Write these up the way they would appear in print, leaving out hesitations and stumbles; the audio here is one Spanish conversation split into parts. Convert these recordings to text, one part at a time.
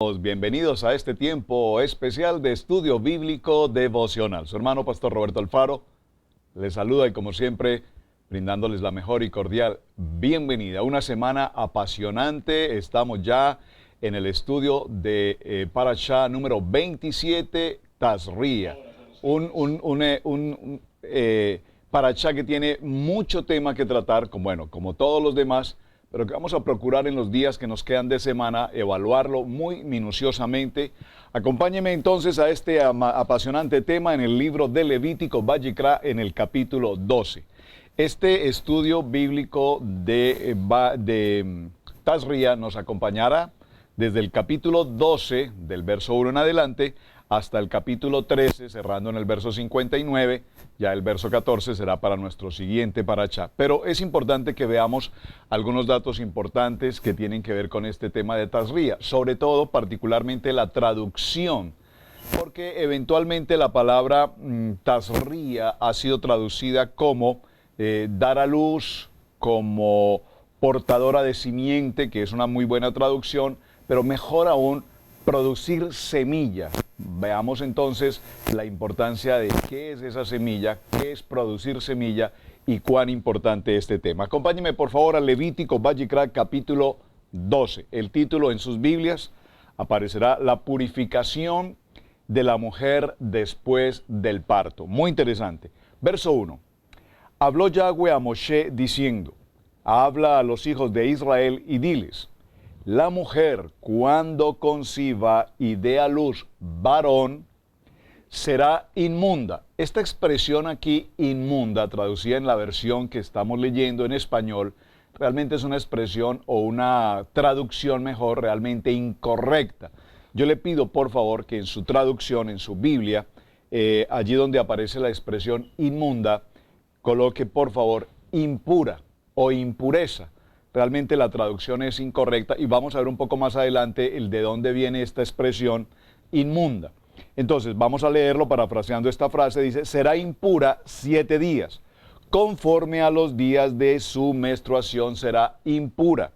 Bienvenidos a este tiempo especial de estudio bíblico devocional. Su hermano Pastor Roberto Alfaro les saluda y como siempre brindándoles la mejor y cordial bienvenida. Una semana apasionante, estamos ya en el estudio de Parashá número 27, Tazria. Parashá que tiene mucho tema que tratar, como todos los demás, pero que vamos a procurar en los días que nos quedan de semana evaluarlo muy minuciosamente. Acompáñenme entonces a este apasionante tema en el libro de Levítico, Vayikra, en el capítulo 12. Este estudio bíblico de Tazria nos acompañará desde el capítulo 12, del verso 1 en adelante, hasta el capítulo 13, cerrando en el verso 59, ya el verso 14 será para nuestro siguiente parashá. Pero es importante que veamos algunos datos importantes que tienen que ver con este tema de Tazria, sobre todo, particularmente la traducción, porque eventualmente la palabra Tazria ha sido traducida como dar a luz, como portadora de simiente, que es una muy buena traducción, pero mejor aún, producir semilla. Veamos entonces la importancia de qué es esa semilla, qué es producir semilla y cuán importante es este tema. Acompáñenme por favor a Levítico Vayikra capítulo 12. El título en sus Biblias aparecerá La purificación de la mujer después del parto. Muy interesante. Verso 1. Habló Yahweh a Moshe diciendo, habla a los hijos de Israel y diles, la mujer, cuando conciba y dé a luz varón, será inmunda. Esta expresión aquí, inmunda, traducida en la versión que estamos leyendo en español, realmente es una expresión o una traducción mejor, realmente incorrecta. Yo le pido, por favor, que en su traducción, en su Biblia, allí donde aparece la expresión inmunda, coloque, por favor, impura o impureza. Realmente la traducción es incorrecta y vamos a ver un poco más adelante el de dónde viene esta expresión inmunda. Entonces, vamos a leerlo parafraseando esta frase, dice, será impura 7 días, conforme a los días de su menstruación será impura,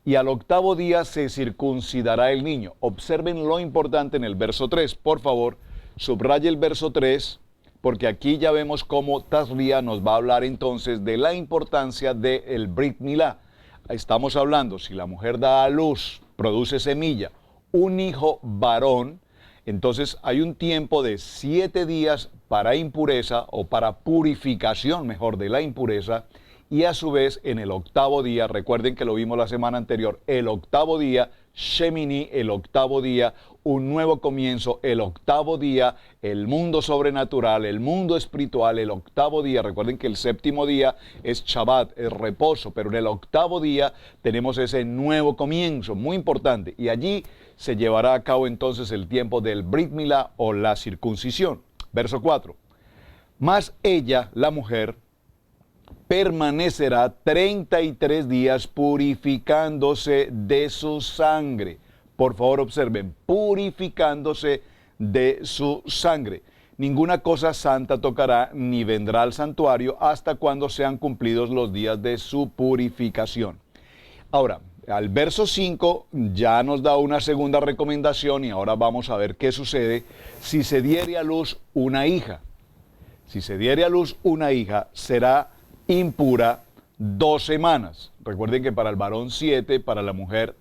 y al 8º día se circuncidará el niño. Observen lo importante en el verso 3, por favor, subraye el verso 3, porque aquí ya vemos cómo Tazria nos va a hablar entonces de la importancia del Brit Milá. Estamos hablando, si la mujer da a luz, produce semilla, un hijo varón, entonces hay un tiempo de 7 días para impureza o para purificación, mejor, de la impureza, y a su vez en el 8º día, recuerden que lo vimos la semana anterior, el 8º día, Shemini, el 8º día, un nuevo comienzo, el 8º día, el mundo sobrenatural, el mundo espiritual, el 8º día. Recuerden que el 7º día es Shabbat, es reposo, pero en el 8º día tenemos ese nuevo comienzo, muy importante. Y allí se llevará a cabo entonces el tiempo del Brit Milá o la circuncisión. Verso 4. Mas ella, la mujer, permanecerá 33 días purificándose de su sangre. Por favor, observen, purificándose de su sangre. Ninguna cosa santa tocará ni vendrá al santuario hasta cuando sean cumplidos los días de su purificación. Ahora, al verso 5 ya nos da una segunda recomendación y ahora vamos a ver qué sucede si se diere a luz una hija. Si se diere a luz una hija, será impura 2 semanas. Recuerden que para el varón 7, para la mujer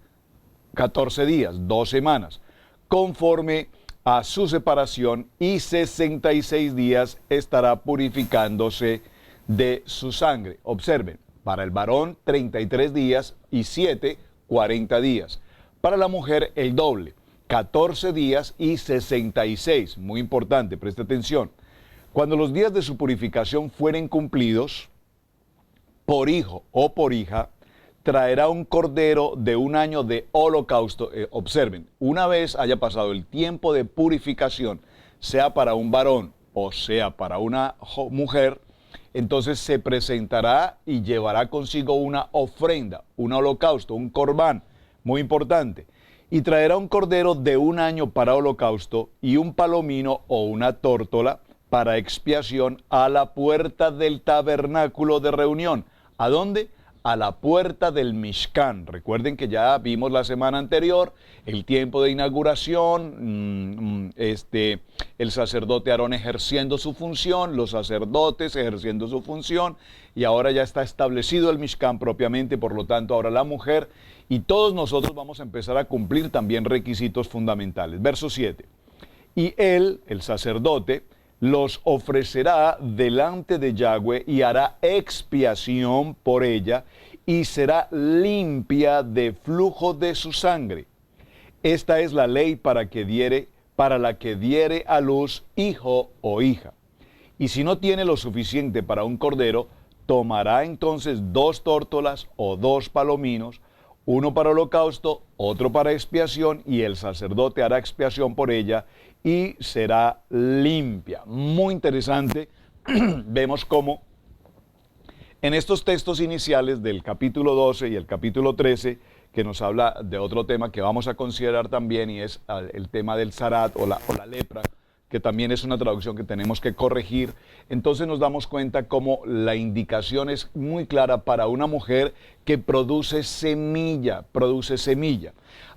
14 días, 2 semanas, conforme a su separación, y 66 días estará purificándose de su sangre. Observen, para el varón 33 días y 7, 40 días. Para la mujer el doble, 14 días y 66. Muy importante, preste atención. Cuando los días de su purificación fueren cumplidos, por hijo o por hija, traerá un cordero de 1 año de holocausto. Observen, una vez haya pasado el tiempo de purificación, sea para un varón o sea para una mujer, entonces se presentará y llevará consigo una ofrenda, un holocausto, un corbán, muy importante. Y traerá un cordero de 1 año para holocausto y un palomino o una tórtola para expiación a la puerta del tabernáculo de reunión. ¿A dónde? a la puerta del Mishkan. Recuerden que ya vimos la semana anterior el tiempo de inauguración, el sacerdote Aarón ejerciendo su función, los sacerdotes ejerciendo su función, y ahora ya está establecido el Mishkan propiamente, por lo tanto ahora la mujer, y todos nosotros vamos a empezar a cumplir también requisitos fundamentales. Verso 7. Y él, el sacerdote, los ofrecerá delante de Yahweh y hará expiación por ella y será limpia de flujo de su sangre. Esta es la ley para la que diere a luz hijo o hija. Y si no tiene lo suficiente para un cordero, tomará entonces 2 tórtolas o 2 palominos, uno para holocausto, otro para expiación, y el sacerdote hará expiación por ella y será limpia. Muy interesante. Vemos cómo en estos textos iniciales del capítulo 12 y el capítulo 13, que nos habla de otro tema que vamos a considerar también, y es el tema del zarat o la lepra, que también es una traducción que tenemos que corregir. Entonces nos damos cuenta cómo la indicación es muy clara para una mujer que produce semilla,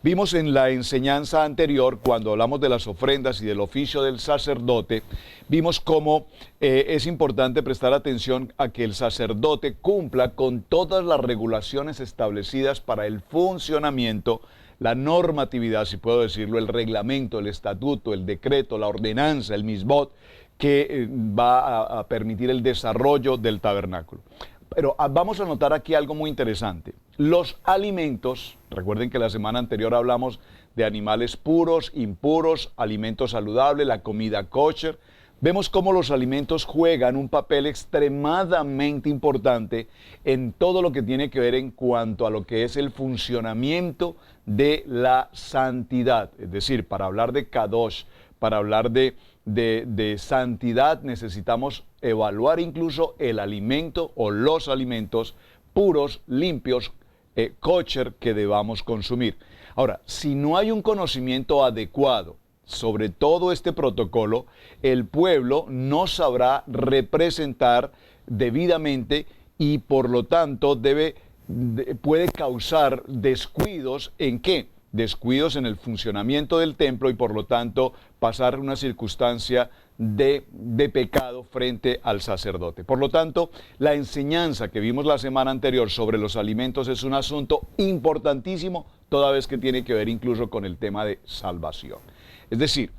Vimos en la enseñanza anterior, cuando hablamos de las ofrendas y del oficio del sacerdote, vimos cómo es importante prestar atención a que el sacerdote cumpla con todas las regulaciones establecidas para el funcionamiento, la normatividad, si puedo decirlo, el reglamento, el estatuto, el decreto, la ordenanza, el misbot, que va a permitir el desarrollo del tabernáculo. Pero vamos a notar aquí algo muy interesante. Los alimentos, recuerden que la semana anterior hablamos de animales puros, impuros, alimentos saludables, la comida kosher. Vemos cómo los alimentos juegan un papel extremadamente importante en todo lo que tiene que ver en cuanto a lo que es el funcionamiento de la santidad. Es decir, para hablar de kadosh, para hablar de santidad, necesitamos evaluar incluso el alimento o los alimentos puros, limpios, kosher que debamos consumir. Ahora, si no hay un conocimiento adecuado sobre todo este protocolo, el pueblo no sabrá representar debidamente y por lo tanto puede causar descuidos. ¿En qué? Descuidos en el funcionamiento del templo y por lo tanto pasar una circunstancia de pecado frente al sacerdote. Por lo tanto, la enseñanza que vimos la semana anterior sobre los alimentos es un asunto importantísimo, toda vez que tiene que ver incluso con el tema de salvación. Es decir,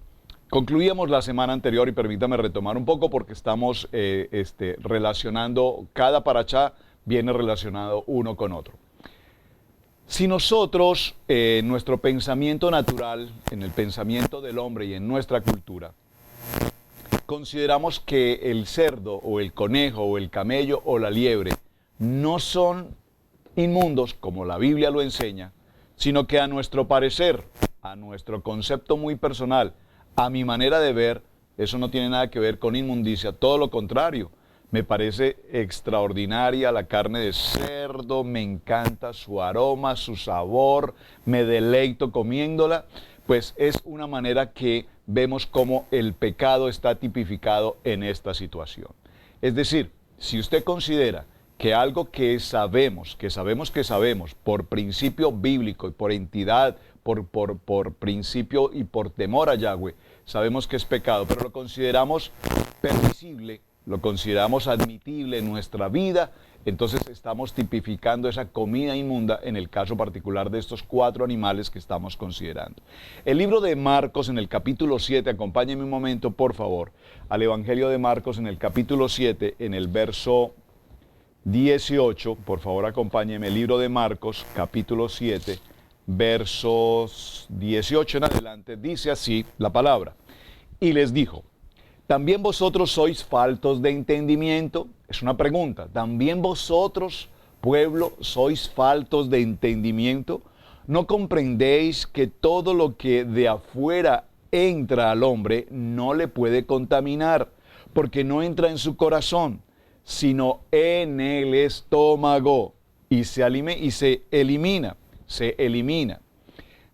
concluíamos la semana anterior, y permítame retomar un poco porque estamos relacionando, cada parashá viene relacionado uno con otro. Si nosotros, en nuestro pensamiento natural, en el pensamiento del hombre y en nuestra cultura, consideramos que el cerdo o el conejo o el camello o la liebre no son inmundos, como la Biblia lo enseña, sino que a nuestro parecer, a nuestro concepto muy personal, a mi manera de ver, eso no tiene nada que ver con inmundicia, todo lo contrario. Me parece extraordinaria la carne de cerdo, me encanta su aroma, su sabor, me deleito comiéndola, pues es una manera que vemos cómo el pecado está tipificado en esta situación. Es decir, si usted considera que algo que sabemos por principio bíblico y por entidad, por principio y por temor a Yahweh, sabemos que es pecado, pero lo consideramos permisible, lo consideramos admitible en nuestra vida, entonces estamos tipificando esa comida inmunda en el caso particular de estos 4 animales que estamos considerando. El libro de Marcos en el capítulo 7, acompáñenme un momento por favor, al Evangelio de Marcos en el capítulo 7, en el verso 18, por favor acompáñenme, el libro de Marcos, capítulo 7, versos 18 en adelante, dice así la palabra. Y les dijo: ¿también vosotros sois faltos de entendimiento? Es una pregunta. ¿También vosotros, pueblo, sois faltos de entendimiento? ¿No comprendéis que todo lo que de afuera entra al hombre no le puede contaminar, porque no entra en su corazón, sino en el estómago y se elimina?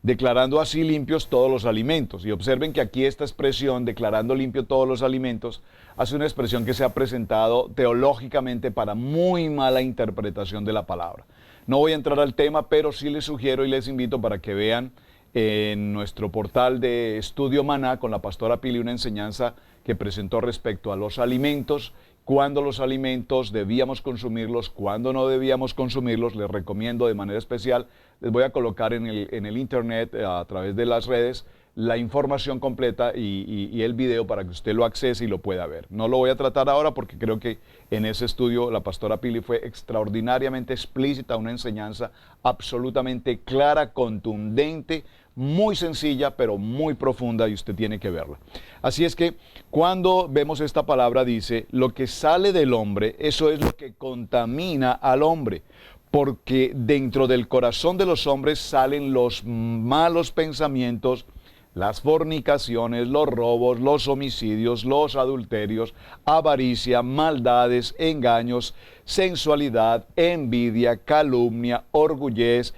declarando así limpios todos los alimentos. Y observen que aquí esta expresión, declarando limpio todos los alimentos, hace una expresión que se ha presentado teológicamente para muy mala interpretación de la palabra. No voy a entrar al tema, pero sí les sugiero y les invito para que vean en nuestro portal de Estudio Maná con la pastora Pili una enseñanza que presentó respecto a los alimentos, cuándo los alimentos debíamos consumirlos, cuándo no debíamos consumirlos. Les recomiendo de manera especial, les voy a colocar en el internet a través de las redes la información completa y el video para que usted lo accese y lo pueda ver. No lo voy a tratar ahora porque creo que en ese estudio la pastora Pili fue extraordinariamente explícita, una enseñanza absolutamente clara, contundente, muy sencilla, pero muy profunda y usted tiene que verla. Así es que cuando vemos esta palabra dice, lo que sale del hombre, eso es lo que contamina al hombre, porque dentro del corazón de los hombres salen los malos pensamientos, las fornicaciones, los robos, los homicidios, los adulterios, avaricia, maldades, engaños, sensualidad, envidia, calumnia, orgullez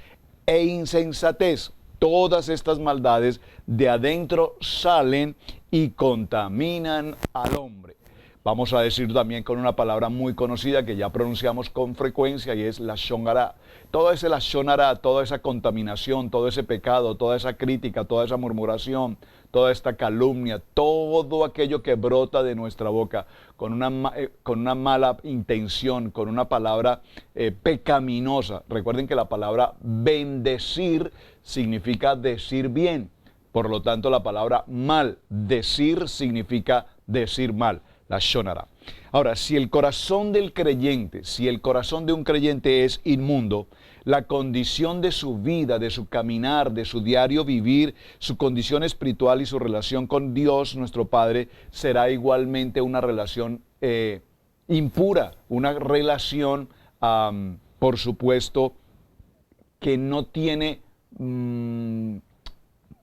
e insensatez. Todas estas maldades de adentro salen y contaminan al hombre. Vamos a decir también con una palabra muy conocida que ya pronunciamos con frecuencia y es lashon hara. Todo ese lashon hara, toda esa contaminación, todo ese pecado, toda esa crítica, toda esa murmuración, toda esta calumnia, todo aquello que brota de nuestra boca con una mala intención, con una palabra pecaminosa. Recuerden que la palabra bendecir significa decir bien. Por lo tanto, la palabra maldecir significa decir mal. Lashon hara. Ahora, si el corazón del creyente, si el corazón de un creyente es inmundo, la condición de su vida, de su caminar, de su diario vivir, su condición espiritual y su relación con Dios, nuestro Padre, será igualmente una relación impura, una relación, por supuesto, que no tiene...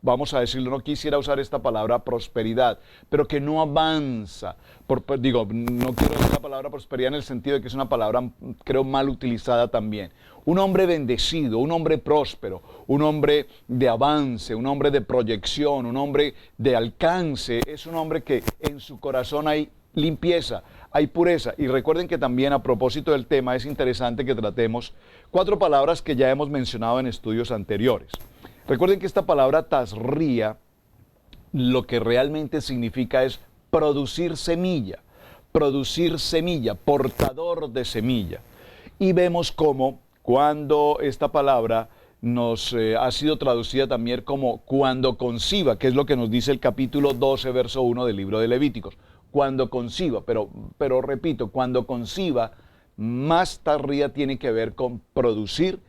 vamos a decirlo, no quisiera usar esta palabra prosperidad, pero que no avanza. No quiero usar la palabra prosperidad en el sentido de que es una palabra, creo, mal utilizada también. Un hombre bendecido, un hombre próspero, un hombre de avance, un hombre de proyección, un hombre de alcance, es un hombre que en su corazón hay limpieza, hay pureza. Y recuerden que también a propósito del tema es interesante que tratemos 4 palabras que ya hemos mencionado en estudios anteriores. Recuerden que esta palabra tasría lo que realmente significa es producir semilla, portador de semilla. Y vemos cómo cuando esta palabra nos ha sido traducida también como cuando conciba, que es lo que nos dice el capítulo 12, verso 1 del libro de Levíticos. Cuando conciba, pero repito, cuando conciba, más tasría tiene que ver con producir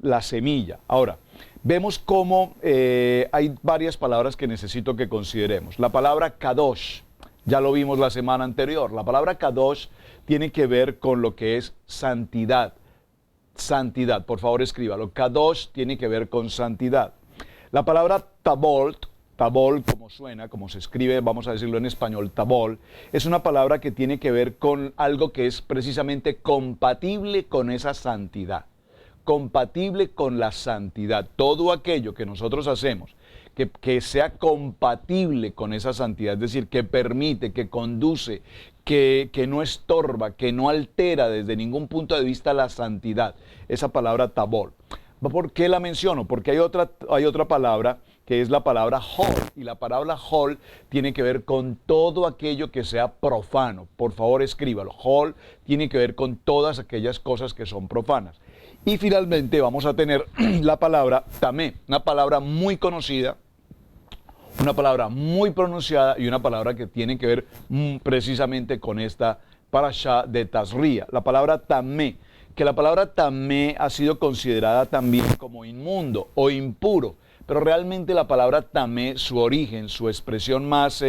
la semilla. Ahora, vemos cómo hay varias palabras que necesito que consideremos. La palabra kadosh, ya lo vimos la semana anterior. La palabra kadosh tiene que ver con lo que es santidad. Santidad, por favor escríbalo. Kadosh tiene que ver con santidad. La palabra tabol, como suena, como se escribe, vamos a decirlo en español, tabol, es una palabra que tiene que ver con algo que es precisamente compatible con esa santidad. Compatible con la santidad. Todo aquello que nosotros hacemos que sea compatible con esa santidad, es decir, que permite, que conduce, que no estorba, que no altera desde ningún punto de vista la santidad. Esa palabra tabol. ¿Por qué la menciono? Porque hay otra palabra que es la palabra hol, y la palabra hol tiene que ver con todo aquello que sea profano. Por favor, escríbalo. Hol tiene que ver con todas aquellas cosas que son profanas. Y finalmente vamos a tener la palabra tamé, una palabra muy conocida, una palabra muy pronunciada y una palabra que tiene que ver precisamente con esta parashá de Tazria. La palabra tamé, que la palabra tamé ha sido considerada también como inmundo o impuro, pero realmente la palabra tamé, su origen, su expresión más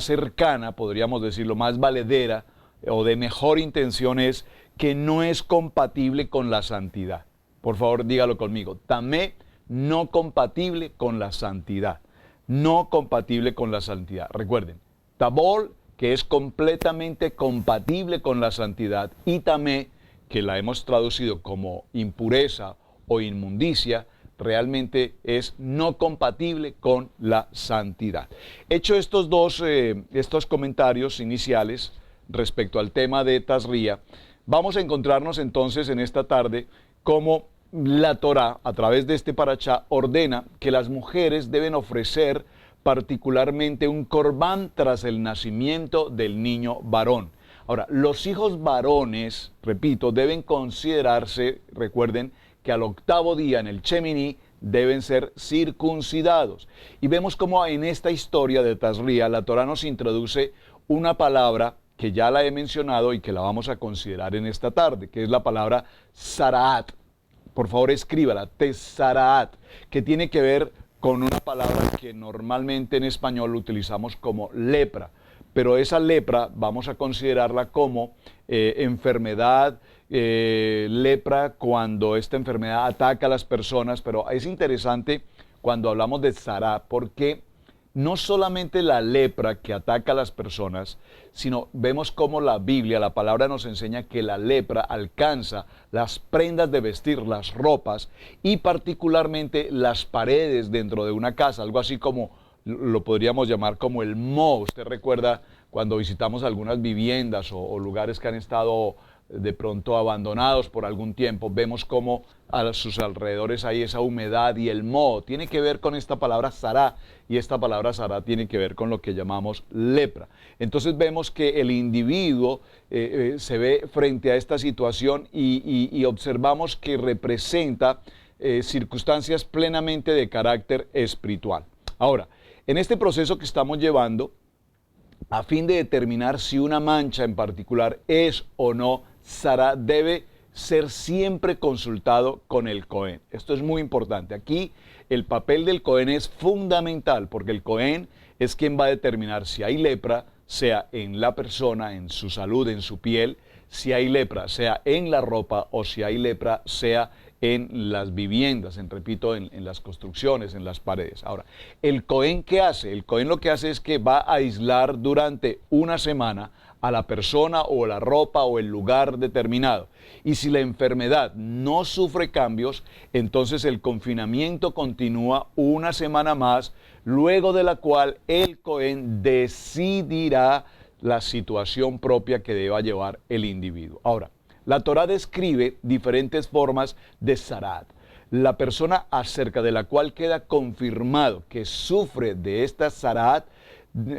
cercana, podríamos decirlo, más valedera o de mejor intención es que no es compatible con la santidad. Por favor, dígalo conmigo. Tamé, no compatible con la santidad. No compatible con la santidad. Recuerden, tabol, que es completamente compatible con la santidad, y tamé, que la hemos traducido como impureza o inmundicia, realmente es no compatible con la santidad. Hecho estos comentarios iniciales respecto al tema de Tazria, vamos a encontrarnos entonces en esta tarde cómo la Torá, a través de este parashá, ordena que las mujeres deben ofrecer particularmente un corbán tras el nacimiento del niño varón. Ahora, los hijos varones, repito, deben considerarse, recuerden, que al octavo día en el Shemini deben ser circuncidados. Y vemos cómo en esta historia de Tazria la Torá nos introduce una palabra que ya la he mencionado y que la vamos a considerar en esta tarde, que es la palabra Saraat. Por favor, escríbala, Tesaraat, que tiene que ver con una palabra que normalmente en español utilizamos como lepra. Pero esa lepra vamos a considerarla como enfermedad, lepra cuando esta enfermedad ataca a las personas. Pero es interesante cuando hablamos de Sará, porque no solamente la lepra que ataca a las personas, sino vemos cómo la Biblia, la palabra nos enseña que la lepra alcanza las prendas de vestir, las ropas y particularmente las paredes dentro de una casa, algo así como lo podríamos llamar como el moho. Usted recuerda cuando visitamos algunas viviendas o lugares que han estado de pronto abandonados por algún tiempo, vemos cómo a sus alrededores hay esa humedad y el moho. Tiene que ver con esta palabra sará, y esta palabra sará tiene que ver con lo que llamamos lepra. Entonces vemos que el individuo se ve frente a esta situación y observamos que representa circunstancias plenamente de carácter espiritual. Ahora, en este proceso que estamos llevando, a fin de determinar si una mancha en particular es o no Sará, debe ser siempre consultado con el Cohen. Esto es muy importante. Aquí el papel del Cohen es fundamental, porque el Cohen es quien va a determinar si hay lepra, sea en la persona, en su salud, en su piel, si hay lepra, sea en la ropa, o si hay lepra, sea en las viviendas, repito, en las construcciones, en las paredes. Ahora, ¿el Cohen qué hace? El Cohen lo que hace es que va a aislar durante una semana a la persona o la ropa o el lugar determinado. Y si la enfermedad no sufre cambios, entonces el confinamiento continúa una semana más, luego de la cual el Cohen decidirá la situación propia que deba llevar el individuo. Ahora, la Torá describe diferentes formas de Sarat. La persona acerca de la cual queda confirmado que sufre de esta Sarat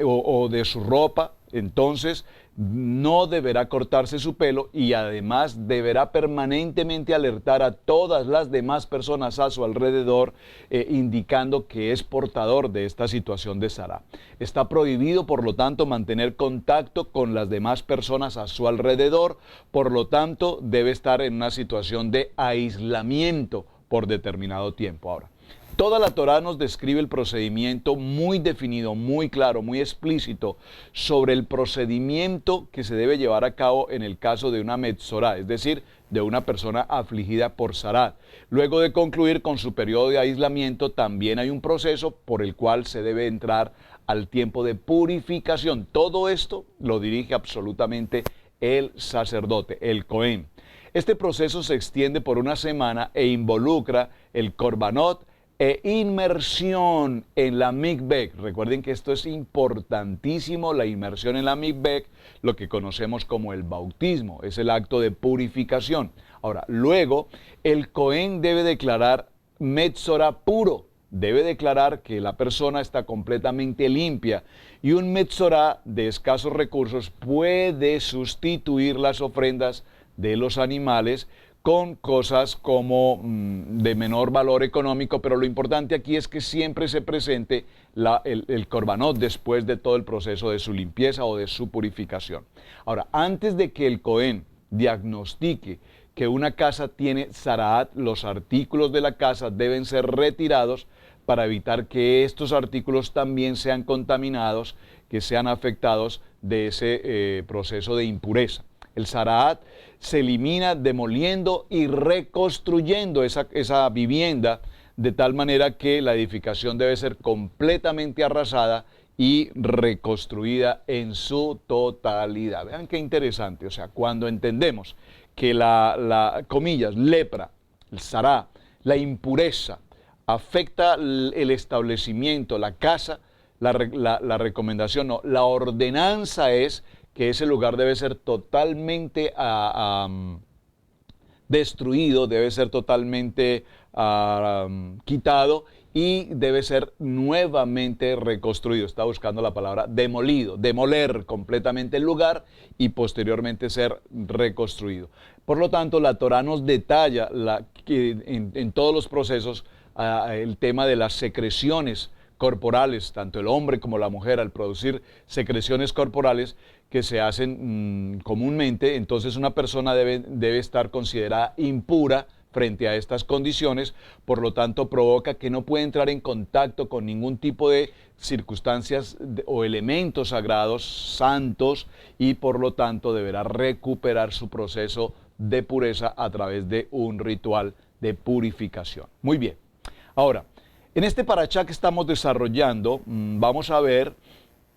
o de su ropa, entonces no deberá cortarse su pelo y además deberá permanentemente alertar a todas las demás personas a su alrededor, indicando que es portador de esta situación de Sará. Está prohibido, por lo tanto, mantener contacto con las demás personas a su alrededor, por lo tanto, debe estar en una situación de aislamiento por determinado tiempo. Ahora, toda la Torá nos describe el procedimiento muy definido, muy claro, muy explícito sobre el procedimiento que se debe llevar a cabo en el caso de una metzorá, es decir, de una persona afligida por Sarat. Luego de concluir con su periodo de aislamiento, también hay un proceso por el cual se debe entrar al tiempo de purificación. Todo esto lo dirige absolutamente el sacerdote, el Cohen. Este proceso se extiende por una semana e involucra el korbanot e inmersión en la mikveh. Recuerden que esto es importantísimo, la inmersión en la mikveh, lo que conocemos como el bautismo, es el acto de purificación. Ahora, luego, el Cohen debe declarar metzorá puro, debe declarar que la persona está completamente limpia, y un metzorá de escasos recursos puede sustituir las ofrendas de los animales con cosas como de menor valor económico, pero lo importante aquí es que siempre se presente el korbanot después de todo el proceso de su limpieza o de su purificación. Ahora, antes de que el Cohen diagnostique que una casa tiene Saraat, los artículos de la casa deben ser retirados para evitar que estos artículos también sean contaminados, que sean afectados de ese proceso de impureza. El Saraat se elimina demoliendo y reconstruyendo esa vivienda, de tal manera que la edificación debe ser completamente arrasada y reconstruida en su totalidad. Vean qué interesante, o sea, cuando entendemos que comillas, lepra, el sará, la impureza, afecta el establecimiento, la casa, la recomendación, no, la ordenanza es que ese lugar debe ser totalmente destruido, debe ser totalmente quitado y debe ser nuevamente reconstruido. Está buscando la palabra demolido, demoler completamente el lugar y posteriormente ser reconstruido. Por lo tanto, la Torá nos detalla en todos los procesos el tema de las secreciones corporales, tanto el hombre como la mujer, al producir secreciones corporales que se hacen comúnmente, entonces una persona debe estar considerada impura frente a estas condiciones, por lo tanto provoca que no puede entrar en contacto con ningún tipo de circunstancias o elementos sagrados, santos, y por lo tanto deberá recuperar su proceso de pureza a través de un ritual de purificación. Muy bien. Ahora, en este parashá que estamos desarrollando, vamos a ver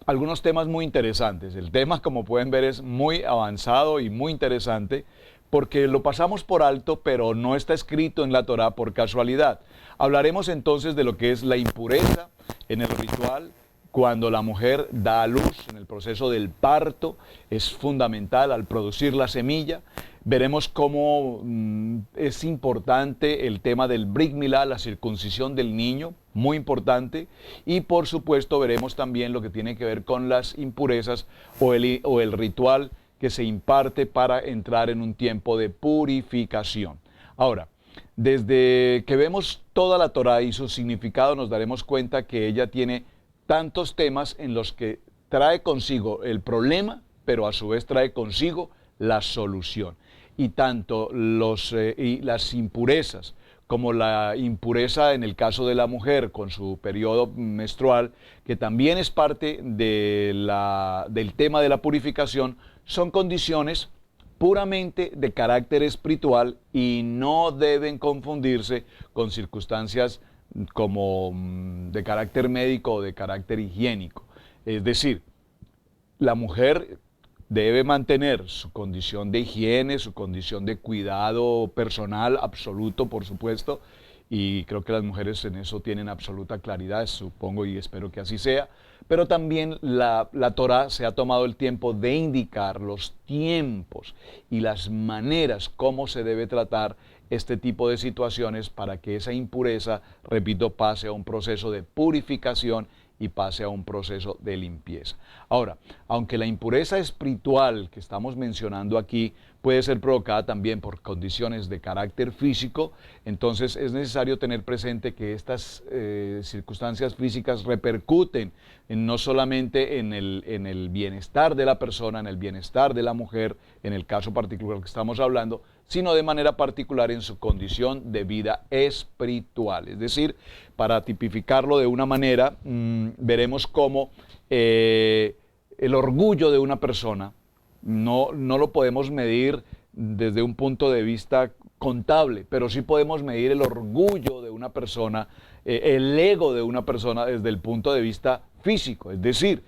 algunos temas muy interesantes. El tema, como pueden ver, es muy avanzado y muy interesante porque lo pasamos por alto, pero no está escrito en la Torá por casualidad. Hablaremos entonces de lo que es la impureza en el ritual. Cuando la mujer da a luz, en el proceso del parto, es fundamental al producir la semilla. Veremos cómo es importante el tema del Brit Milá, la circuncisión del niño, muy importante. Y por supuesto veremos también lo que tiene que ver con las impurezas o el ritual que se imparte para entrar en un tiempo de purificación. Ahora, desde que vemos toda la Torá y su significado, nos daremos cuenta que ella tiene tantos temas en los que trae consigo el problema, pero a su vez trae consigo la solución. Y tanto las impurezas como la impureza en el caso de la mujer con su periodo menstrual, que también es parte del tema de la purificación, son condiciones puramente de carácter espiritual y no deben confundirse con circunstancias como de carácter médico o de carácter higiénico. Es decir, la mujer debe mantener su condición de higiene, su condición de cuidado personal absoluto, por supuesto, y creo que las mujeres en eso tienen absoluta claridad, supongo y espero que así sea, pero también la Torá se ha tomado el tiempo de indicar los tiempos y las maneras como se debe tratar este tipo de situaciones para que esa impureza, repito, pase a un proceso de purificación y pase a un proceso de limpieza. Ahora, aunque la impureza espiritual que estamos mencionando aquí puede ser provocada también por condiciones de carácter físico, entonces es necesario tener presente que estas circunstancias físicas repercuten no solamente en el bienestar de la persona, en el bienestar de la mujer, en el caso particular que estamos hablando, sino de manera particular en su condición de vida espiritual. Es decir, para tipificarlo de una manera, veremos cómo el orgullo de una persona no lo podemos medir desde un punto de vista contable, pero sí podemos medir el orgullo de una persona, el ego de una persona desde el punto de vista físico. Es decir,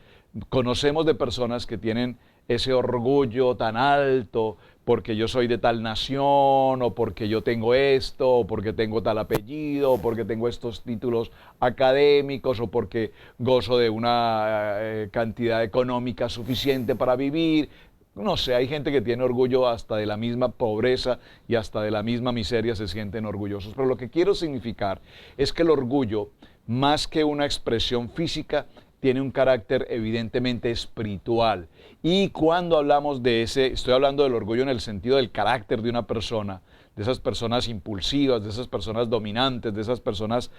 conocemos de personas que tienen ese orgullo tan alto porque yo soy de tal nación, o porque yo tengo esto, o porque tengo tal apellido, o porque tengo estos títulos académicos, o porque gozo de una cantidad económica suficiente para vivir. No sé, hay gente que tiene orgullo hasta de la misma pobreza y hasta de la misma miseria se sienten orgullosos. Pero lo que quiero significar es que el orgullo, más que una expresión física, tiene un carácter evidentemente espiritual. Y cuando hablamos de estoy hablando del orgullo en el sentido del carácter de una persona, de esas personas impulsivas, de esas personas dominantes, de esas personas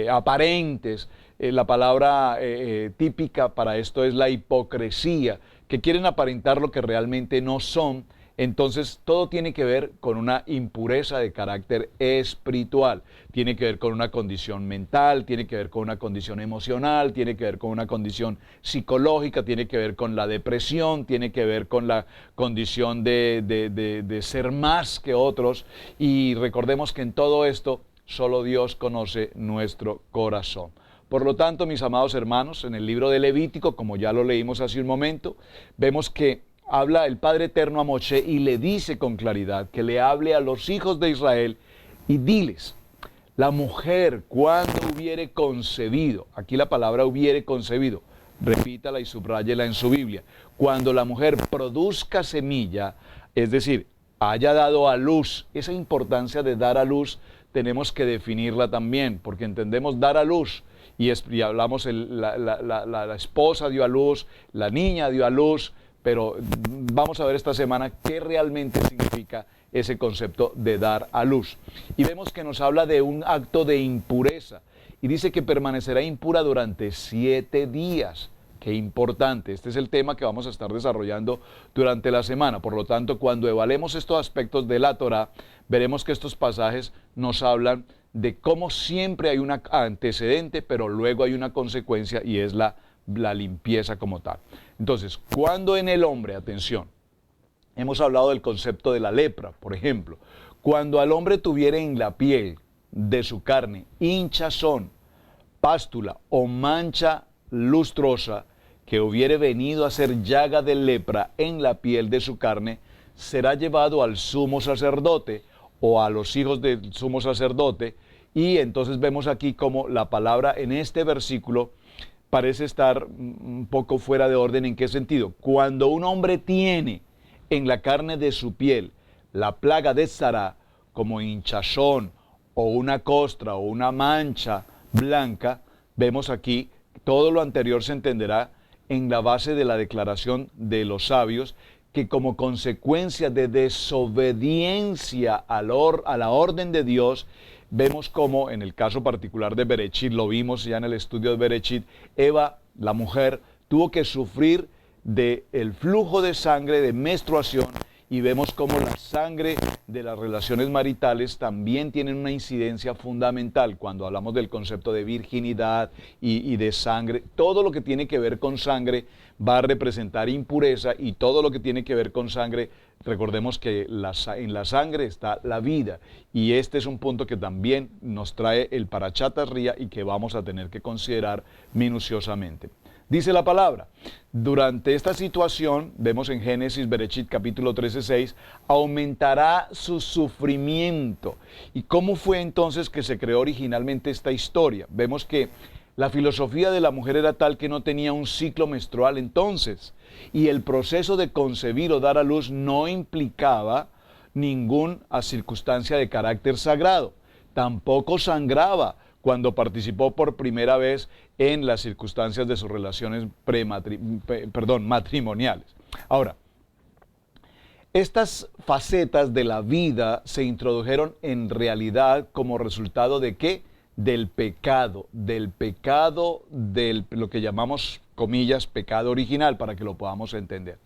aparentes. La palabra típica para esto es la hipocresía, que quieren aparentar lo que realmente no son. Entonces, todo tiene que ver con una impureza de carácter espiritual, tiene que ver con una condición mental, tiene que ver con una condición emocional, tiene que ver con una condición psicológica, tiene que ver con la depresión, tiene que ver con la condición de ser más que otros. Y recordemos que en todo esto, solo Dios conoce nuestro corazón. Por lo tanto, mis amados hermanos, en el libro de Levítico, como ya lo leímos hace un momento, vemos que habla el Padre Eterno a Moshe y le dice con claridad que le hable a los hijos de Israel y diles, La mujer, cuando hubiere concebido, aquí la palabra hubiere concebido, repítala y subráyela en su Biblia. Cuando la mujer produzca semilla, es decir, haya dado a luz, esa importancia de dar a luz tenemos que definirla también, porque entendemos dar a luz y hablamos, la esposa dio a luz, la niña dio a luz, pero vamos a ver esta semana qué realmente significa ese concepto de dar a luz. Y vemos que nos habla de un acto de impureza y dice que permanecerá impura durante 7 días. Qué importante, este es el tema que vamos a estar desarrollando durante la semana. Por lo tanto, cuando evaluemos estos aspectos de la Torá, veremos que estos pasajes nos hablan de cómo siempre hay un antecedente, pero luego hay una consecuencia y es la limpieza como tal. Entonces, cuando en el hombre, atención, hemos hablado del concepto de la lepra, por ejemplo, cuando al hombre tuviera en la piel de su carne hinchazón, pástula o mancha lustrosa que hubiere venido a ser llaga de lepra en la piel de su carne, será llevado al sumo sacerdote o a los hijos del sumo sacerdote. Y entonces vemos aquí como la palabra en este versículo parece estar un poco fuera de orden. ¿En qué sentido? Cuando un hombre tiene en la carne de su piel la plaga de Sará, como hinchazón o una costra o una mancha blanca, vemos aquí todo lo anterior se entenderá en la base de la declaración de los sabios, que como consecuencia de desobediencia a la orden de Dios, vemos como en el caso particular de Berechit, lo vimos ya en el estudio de Berechit, Eva, la mujer, tuvo que sufrir del flujo de sangre, de menstruación, y vemos como la sangre de las relaciones maritales también tienen una incidencia fundamental cuando hablamos del concepto de virginidad y de sangre. Todo lo que tiene que ver con sangre va a representar impureza, y todo lo que tiene que ver con sangre, recordemos que en la sangre está la vida, y este es un punto que también nos trae el Parashat Ría y que vamos a tener que considerar minuciosamente. Dice la palabra, durante esta situación, vemos en Génesis, Berechit, capítulo 13:6, aumentará su sufrimiento. ¿Y cómo fue entonces que se creó originalmente esta historia? Vemos que la filosofía de la mujer era tal que no tenía un ciclo menstrual entonces, y el proceso de concebir o dar a luz no implicaba ninguna circunstancia de carácter sagrado. Tampoco sangraba cuando participó por primera vez en las circunstancias de sus relaciones matrimoniales. Ahora, estas facetas de la vida se introdujeron en realidad como resultado ¿de qué? Del pecado, lo que llamamos, comillas, pecado original, para que lo podamos entender.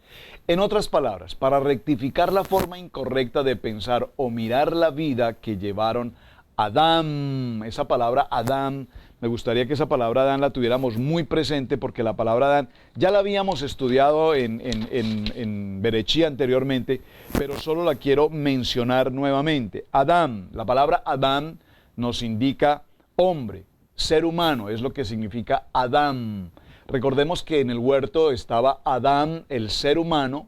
En otras palabras, para rectificar la forma incorrecta de pensar o mirar la vida que llevaron Adán, esa palabra Adán, me gustaría que esa palabra Adán la tuviéramos muy presente, porque la palabra Adán ya la habíamos estudiado en Berechí anteriormente, pero solo la quiero mencionar nuevamente. Adán, la palabra Adán nos indica hombre, ser humano, es lo que significa Adán. Recordemos que en el huerto estaba Adán, el ser humano,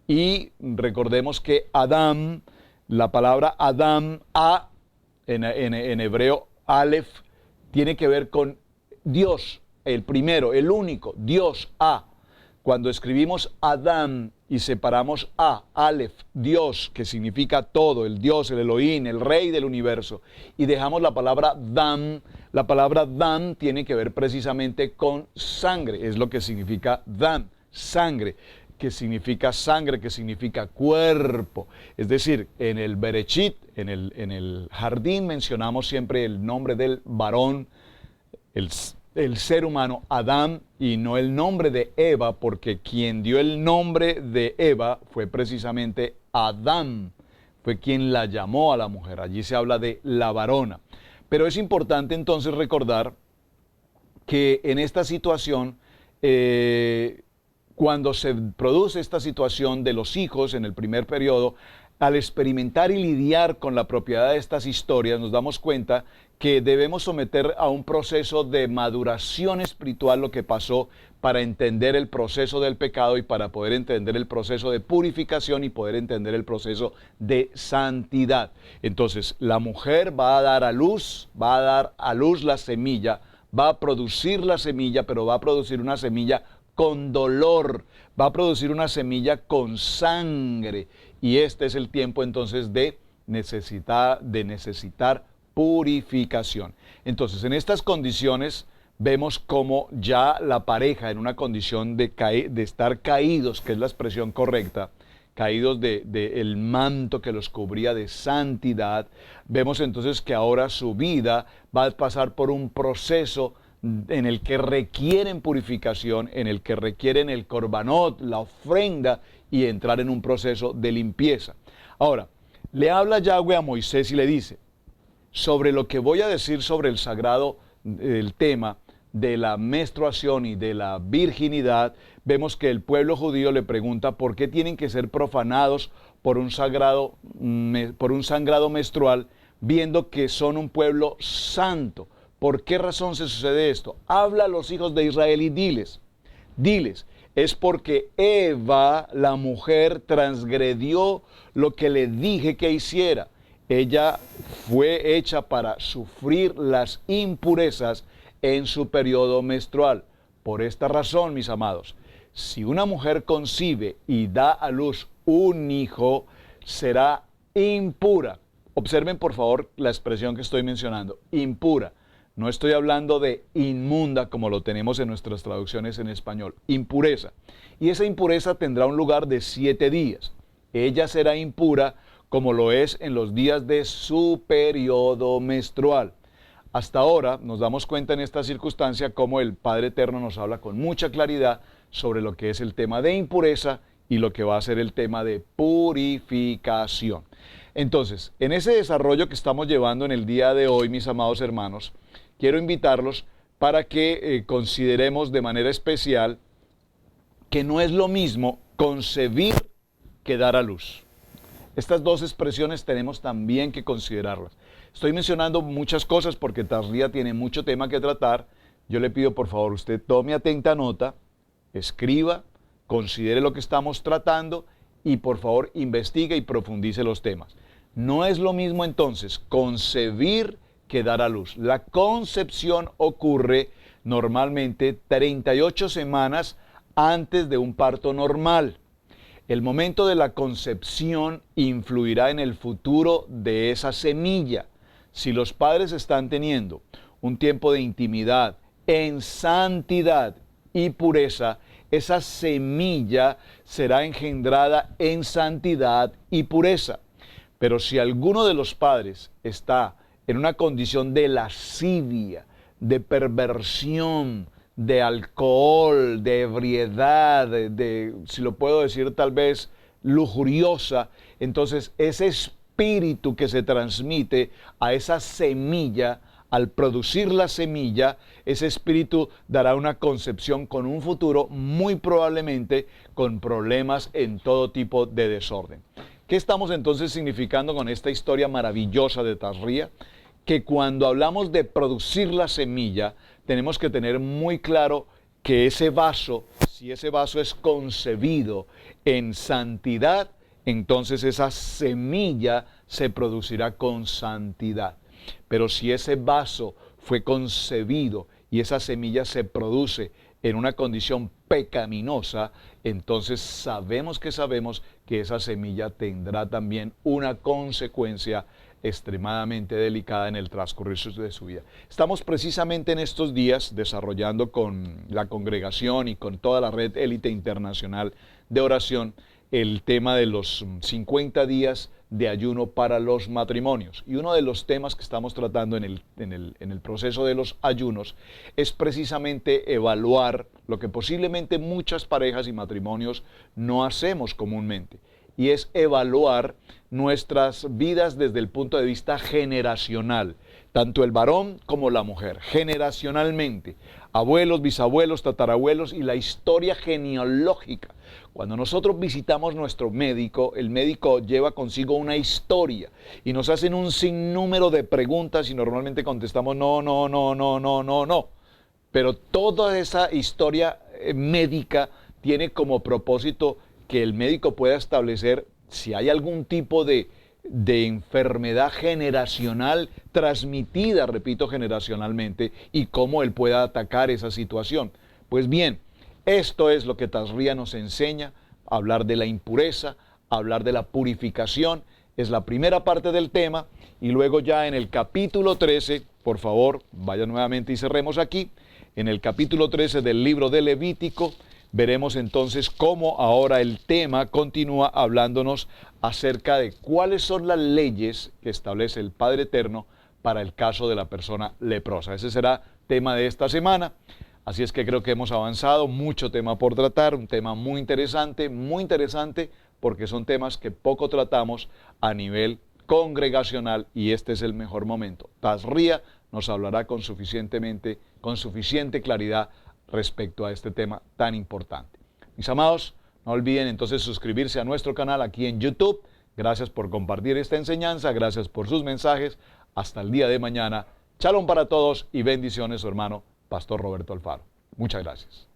y recordemos que Adán, la palabra Adán, en hebreo, Aleph, tiene que ver con Dios, el primero, el único, Dios, Cuando escribimos Adán y separamos Aleph, Dios, que significa todo, el Dios, el Elohim, el Rey del universo, y dejamos la palabra Dan tiene que ver precisamente con sangre, es lo que significa Dan, sangre, que significa cuerpo. Es decir, en el Berechit, en el jardín, mencionamos siempre el nombre del varón, el ser humano, Adán, y no el nombre de Eva, porque quien dio el nombre de Eva fue precisamente Adán, fue quien la llamó a la mujer. Allí se habla de la varona. Pero es importante entonces recordar que en esta situación, cuando se produce esta situación de los hijos en el primer periodo, al experimentar y lidiar con la propiedad de estas historias, nos damos cuenta que debemos someter a un proceso de maduración espiritual lo que pasó para entender el proceso del pecado y para poder entender el proceso de purificación y poder entender el proceso de santidad. Entonces, la mujer va a dar a luz la semilla, va a producir la semilla, pero va a producir una semilla con dolor, va a producir una semilla con sangre. Y este es el tiempo entonces de necesitar purificación. Entonces, en estas condiciones vemos como ya la pareja en una condición de estar caídos, que es la expresión correcta, caídos el manto que los cubría de santidad, vemos entonces que ahora su vida va a pasar por un proceso en el que requieren purificación, en el que requieren el corbanot, la ofrenda, y entrar en un proceso de limpieza. Ahora, le habla Yahweh a Moisés y le dice, sobre lo que voy a decir sobre el tema de la menstruación y de la virginidad, vemos que el pueblo judío le pregunta por qué tienen que ser profanados por un sangrado menstrual, viendo que son un pueblo santo. ¿Por qué razón se sucede esto? Habla a los hijos de Israel y diles, es porque Eva, la mujer, transgredió lo que le dije que hiciera. Ella fue hecha para sufrir las impurezas en su periodo menstrual. Por esta razón, mis amados, si una mujer concibe y da a luz un hijo, será impura. Observen por favor la expresión que estoy mencionando, impura. No estoy hablando de inmunda como lo tenemos en nuestras traducciones en español, impureza. Y esa impureza tendrá un lugar de 7 días. Ella será impura como lo es en los días de su periodo menstrual. Hasta ahora nos damos cuenta en esta circunstancia cómo el Padre Eterno nos habla con mucha claridad sobre lo que es el tema de impureza y lo que va a ser el tema de purificación. Entonces, en ese desarrollo que estamos llevando en el día de hoy, mis amados hermanos, quiero invitarlos para que consideremos de manera especial que no es lo mismo concebir que dar a luz. Estas dos expresiones tenemos también que considerarlas. Estoy mencionando muchas cosas porque Tazria tiene mucho tema que tratar. Yo le pido por favor usted tome atenta nota, escriba, considere lo que estamos tratando y por favor investigue y profundice los temas. No es lo mismo entonces concebir que dar a luz. La concepción ocurre normalmente 38 semanas antes de un parto normal. El momento de la concepción influirá en el futuro de esa semilla. Si los padres están teniendo un tiempo de intimidad en santidad y pureza, esa semilla será engendrada en santidad y pureza. Pero si alguno de los padres está en una condición de lascivia, de perversión, de alcohol, de ebriedad, si lo puedo decir tal vez, lujuriosa, entonces ese espíritu que se transmite a esa semilla, al producir la semilla, ese espíritu dará una concepción con un futuro muy probablemente con problemas en todo tipo de desorden. ¿Qué estamos entonces significando con esta historia maravillosa de Tazria? Que cuando hablamos de producir la semilla, tenemos que tener muy claro que ese vaso, si ese vaso es concebido en santidad, entonces esa semilla se producirá con santidad. Pero si ese vaso fue concebido y esa semilla se produce en una condición pecaminosa, entonces sabemos que esa semilla tendrá también una consecuencia extremadamente delicada en el transcurrir de su vida. Estamos precisamente en estos días desarrollando con la congregación y con toda la red élite internacional de oración el tema de los 50 días de ayuno para los matrimonios. Y uno de los temas que estamos tratando en el proceso de los ayunos es precisamente evaluar lo que posiblemente muchas parejas y matrimonios no hacemos comúnmente. y es evaluar nuestras vidas desde el punto de vista generacional, tanto el varón como la mujer, generacionalmente, abuelos, bisabuelos, tatarabuelos y la historia genealógica. Cuando nosotros visitamos nuestro médico, el médico lleva consigo una historia y nos hacen un sinnúmero de preguntas y normalmente contestamos no, no, no, no, no, no, no. Pero toda esa historia médica tiene como propósito que el médico pueda establecer si hay algún tipo de enfermedad generacional transmitida, repito, generacionalmente, y cómo él pueda atacar esa situación. Pues bien, esto es lo que Tazria nos enseña, hablar de la impureza, hablar de la purificación, es la primera parte del tema, y luego ya en el capítulo 13, por favor, vaya nuevamente y cerremos aquí, en el capítulo 13 del libro de Levítico, veremos entonces cómo ahora el tema continúa hablándonos acerca de cuáles son las leyes que establece el Padre Eterno para el caso de la persona leprosa. Ese será tema de esta semana. Así es que creo que hemos avanzado, mucho tema por tratar, un tema muy interesante porque son temas que poco tratamos a nivel congregacional y este es el mejor momento. Tazria nos hablará con suficiente claridad respecto a este tema tan importante. Mis amados, no olviden entonces suscribirse a nuestro canal aquí en YouTube. Gracias por compartir esta enseñanza, gracias por sus mensajes. Hasta el día de mañana. Shalom para todos y bendiciones, su hermano Pastor Roberto Alfaro. Muchas gracias.